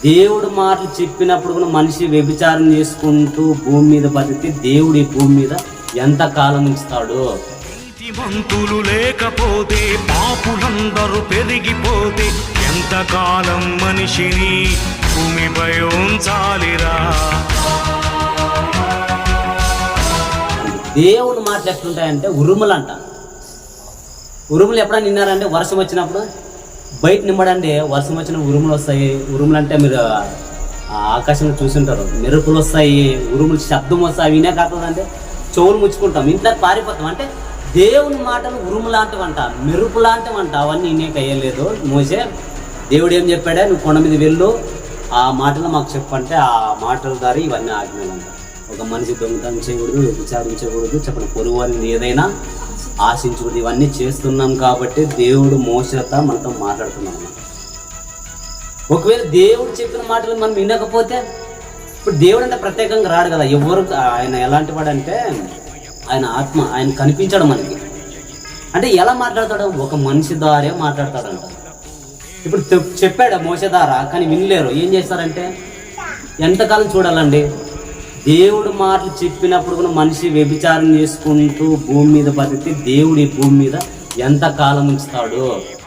దేవుడు మాటలు చెప్పినప్పుడు కూడా మనిషి వ్యభిచారం చేసుకుంటూ భూమి మీద బతికితే దేవుడు ఈ భూమి మీద ఎంత కాలం ఉంచుతాడు? మంతులు లేకపోతే పాపులందరూ పెరిగిపోతే ఎంతకాలం మనిషిని భూమిపై ఉంచాలిరా? దేవుడు మాటలు ఎట్లుంటాయంటే ఉరుములు అంట. ఉరుములు ఎప్పుడైనా విన్నారంటే వర్షం వచ్చినప్పుడు బయట నిమ్మడండి, వర్షం వచ్చిన ఉరుములు వస్తాయి. ఉరుములు అంటే మీరు ఆకాశంలో చూసింటారు, మెరుపులు వస్తాయి, ఉరుములు శబ్దం వస్తాయి. వినే కాదంటే చెవులు ముచ్చుకుంటాం, ఇంట్లో పారిపోతాం. అంటే దేవుని మాటలు ఉరుము లాంటివంట, మెరుపు లాంటివంట. అవన్నీ నీకు అయ్యలేదు మోసే. దేవుడు ఏం చెప్పాడే, నువ్వు కొండ మీద వెళ్ళు, ఆ మాటలు మాకు చెప్పంటే ఆ మాటల ద్వారా ఇవన్నీ ఆజ్ఞలంట. ఒక మనిషి దొంగతనం చేయకూడదు, విచారించకూడదు, చెప్పిన పొరుగు వారిని ఏదైనా ఆశించకూడదు. ఇవన్నీ చేస్తున్నాం కాబట్టి దేవుడు మోసతో మనతో మాట్లాడుతున్నాం. ఒకవేళ దేవుడు చెప్పిన మాటలు మనం వినకపోతే, ఇప్పుడు దేవుడు అంటే ప్రత్యేకంగా రాడు కదా. ఎవరు ఆయన ఎలాంటి వాడు అంటే ఆయన ఆత్మ, ఆయన కనిపించడం మనకి. అంటే ఎలా మాట్లాడతాడు? ఒక మనిషి ద్వారే మాట్లాడతాడంట. ఇప్పుడు చెప్పాడు మోసే ద్వారా, కానీ వినలేరు. ఏం చేస్తారంటే ఎంతకాలం చూడాలండి? దేవుడు మాటలు చెప్పినప్పుడు కూడా మనిషి వ్యభిచారం చేసుకుంటూ భూమి మీద బతికితే దేవుడు ఈ భూమి మీద ఎంత కాలం ఉంచుతాడు?